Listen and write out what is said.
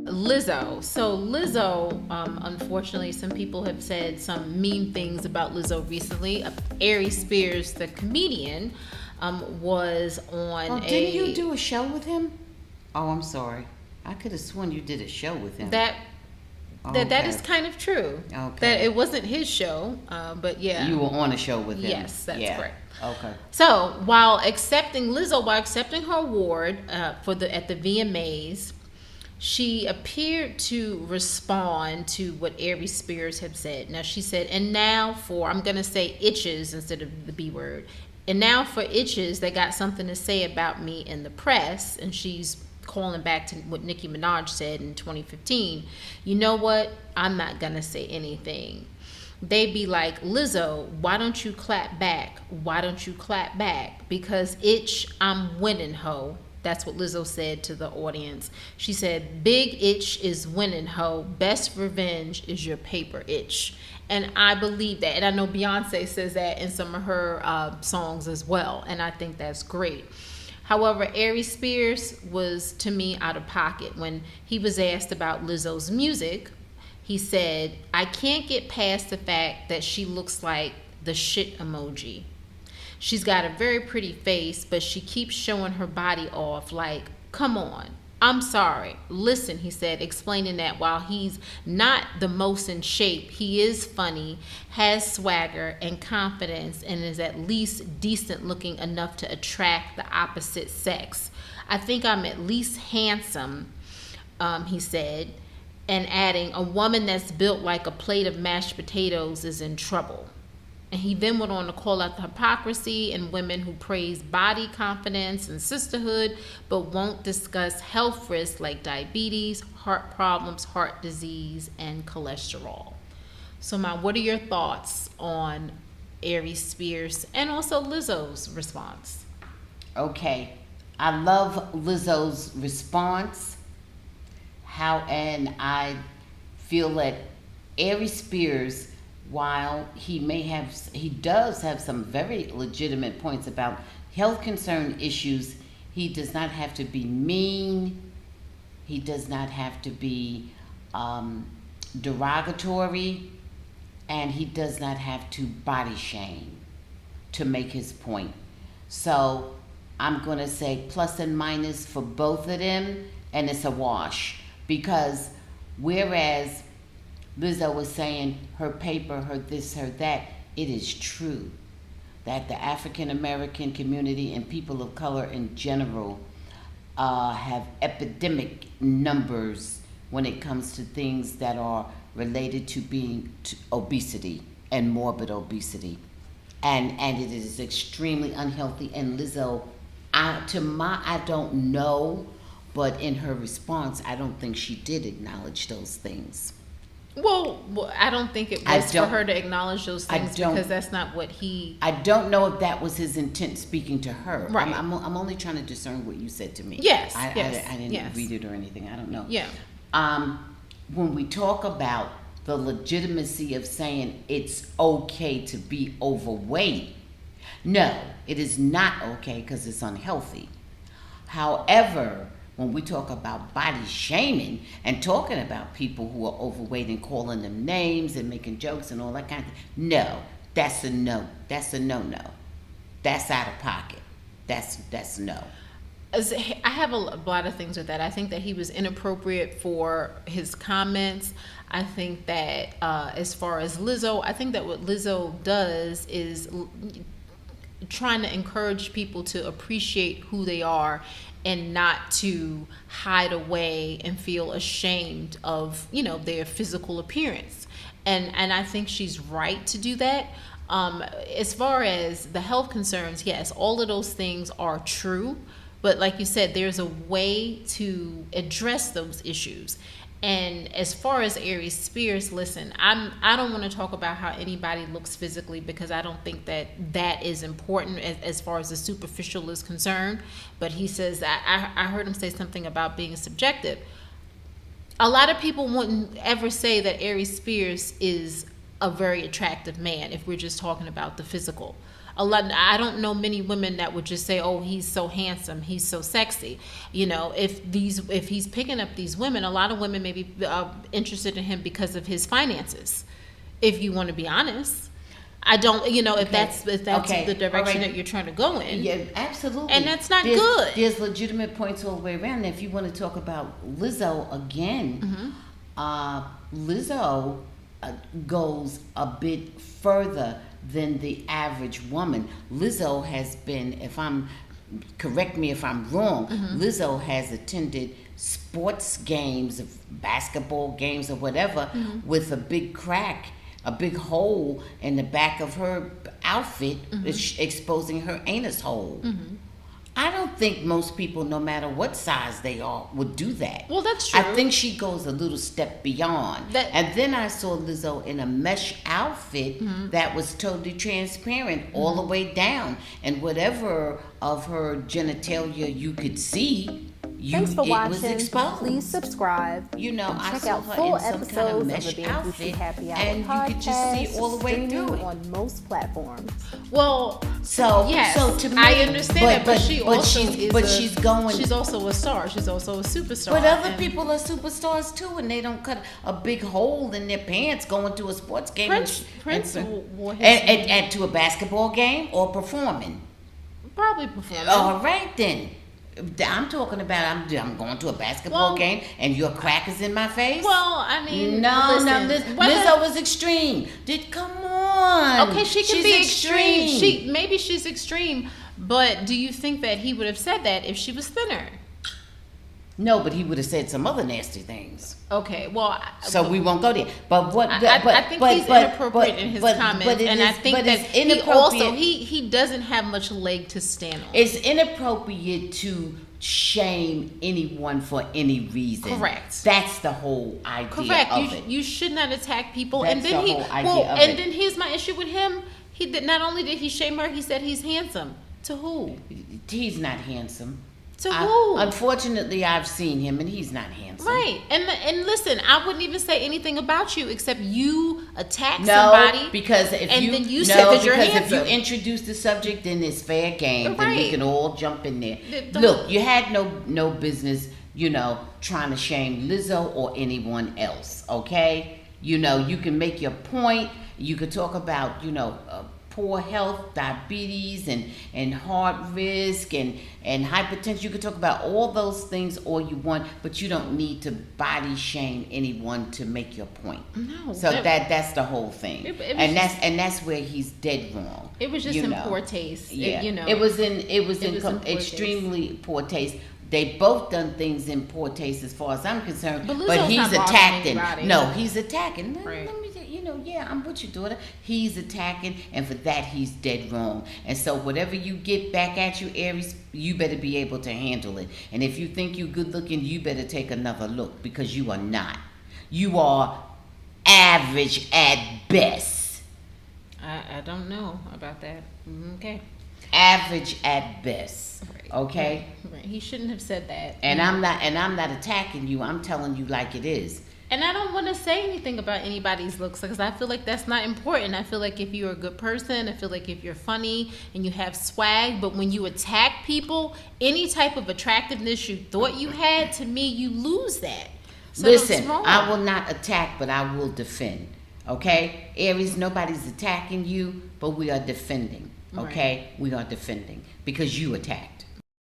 Lizzo. So Lizzo, unfortunately, some people have said some mean things about Lizzo recently. Aries Spears, the comedian, was on Oh, didn't you do a show with him? Oh, I'm sorry. I could have sworn you did a show with him. That is kind of true. Okay. That it wasn't his show, but yeah. You were on a show with him. Yes, that's correct. Okay. So while accepting her award at the VMAs, she appeared to respond to what Aries Spears had said. Now she said, and now for, I'm going to say itches instead of the B word. And now for itches, they got something to say about me in the press. And she's calling back to what Nicki Minaj said in 2015. You know what? I'm not going to say anything. They be like, Lizzo, why don't you clap back? Why don't you clap back? Because itch, I'm winning, ho. That's what Lizzo said to the audience. She said, big itch is winning, ho. Best revenge is your paper itch. And I believe that. And I know Beyonce says that in some of her songs as well. And I think that's great. However, Aries Spears was, to me, out of pocket. When he was asked about Lizzo's music, he said, I can't get past the fact that she looks like the shit emoji. She's got a very pretty face, but she keeps showing her body off like, come on. I'm sorry. Listen, he said, explaining that while he's not the most in shape, he is funny, has swagger and confidence, and is at least decent looking enough to attract the opposite sex. I think I'm at least handsome, he said, and adding, a woman that's built like a plate of mashed potatoes is in trouble. And he then went on to call out the hypocrisy in women who praise body confidence and sisterhood, but won't discuss health risks like diabetes, heart problems, heart disease, and cholesterol. So, what are your thoughts on Aries Spears and also Lizzo's response? Okay. I love Lizzo's response. And I feel that Aries Spears, while he does have some very legitimate points about health concern issues, he does not have to be mean. He does not have to be derogatory, and he does not have to body shame to make his point. So I'm going to say plus and minus for both of them, and it's a wash. Because whereas Lizzo was saying her paper, her this, her that, it is true that the African American community and people of color in general have epidemic numbers when it comes to things that are related to obesity and morbid obesity. And it is extremely unhealthy. And Lizzo, I don't know, but in her response, I don't think she did acknowledge those things. Well, I don't think it was for her to acknowledge those things because that's not what he... I don't know if that was his intent speaking to her. Right. I'm only trying to discern what you said to me. Yes, I didn't read it or anything. I don't know. Yeah. When we talk about the legitimacy of saying it's okay to be overweight, no, it is not okay because it's unhealthy. However, when we talk about body shaming and talking about people who are overweight and calling them names and making jokes and all that kind of thing, no, that's a no. That's a no-no. That's out of pocket. That's no. I have a lot of things with that. I think that he was inappropriate for his comments. I think that as far as Lizzo, I think that what Lizzo does is trying to encourage people to appreciate who they are and not to hide away and feel ashamed of, their physical appearance. And I think she's right to do that. As far as the health concerns, yes, all of those things are true. But like you said, there's a way to address those issues. And as far as Aries Spears, listen, I don't want to talk about how anybody looks physically because I don't think that is important as far as the superficial is concerned. But he says that I heard him say something about being subjective. A lot of people wouldn't ever say that Aries Spears is a very attractive man if we're just talking about the physical. I don't know many women that would just say, "Oh, he's so handsome, he's so sexy." You know, if he's picking up these women, a lot of women may be interested in him because of his finances. If you want to be honest, I don't. You know, if that's the direction that you're trying to go in. Yeah, absolutely. And that's not good. There's legitimate points all the way around. And if you want to talk about Lizzo again, Lizzo goes a bit further than the average woman. Lizzo has been, correct me if I'm wrong, Lizzo has attended sports games, basketball games or whatever, with a big crack, a big hole in the back of her outfit, exposing her anus hole. I don't think most people, no matter what size they are, would do that. Well, that's true. I think she goes a little step beyond. And then I saw Lizzo in a mesh outfit that was totally transparent all the way down. And whatever of her genitalia you could see, Thanks for watching. was exposed. Please subscribe. You know, I check saw out her full in some episodes kind of of mesh the Bamgboshe outfit, Happy Hour and you could just podcast, see all the way through streaming it. on most platforms. Well, So, yes, so to me, I understand that, but she's going. She's also a star. She's also a superstar. But other people are superstars too, and they don't cut a big hole in their pants going to a sports game. Prince wore his and to a basketball game or performing. Probably performing. All right then. I'm talking about I'm going to a basketball game and your crack is in my face. Well, I mean, Lizzo was extreme. Come on. Okay, she's be extreme. Maybe she's extreme, but do you think that he would have said that if she was thinner? No, but he would have said some other nasty things. Okay, well, so we won't go there. But I think he's inappropriate in his comments, and I think that he doesn't have much leg to stand on. It's inappropriate to shame anyone for any reason. Correct. That's the whole idea of it. You should not attack people. That's and then the whole idea of it. And then here's my issue with him. Not only did he shame her, he said he's handsome. To who? He's not handsome. To who? Unfortunately, I've seen him, and he's not handsome. Right. And listen, I wouldn't even say anything about you except you attack somebody. Because if then you said that you're handsome. If you introduce the subject, then it's fair game. Right. Then we can all jump in there. Look, you had no business, trying to shame Lizzo or anyone else. Okay, you can make your point. You could talk about poor health, diabetes, and heart risk, and hypertension. You could talk about all those things all you want, but you don't need to body shame anyone to make your point. No. So that's the whole thing, that's where he's dead wrong. It was just in poor taste. Yeah. It was in extremely poor taste. They both done things in poor taste as far as I'm concerned. But he's attacking. No, he's attacking. Right. Let me I'm with you, daughter. He's attacking, and for that, he's dead wrong. And so whatever you get back at you, Aries, you better be able to handle it. And if you think you're good looking, you better take another look, because you are not. You are average at best. I don't know about that. Okay. Average at best. Right. Okay? Right. He shouldn't have said that. And I'm not attacking you. I'm telling you like it is. And I don't want to say anything about anybody's looks, because I feel like that's not important. I feel like if you're a good person, I feel like if you're funny and you have swag, but when you attack people, any type of attractiveness you thought you had, to me, you lose that. So listen, I will not attack, but I will defend. Okay? Aries, nobody's attacking you, but we are defending. Okay? Right. We are defending because you attacked.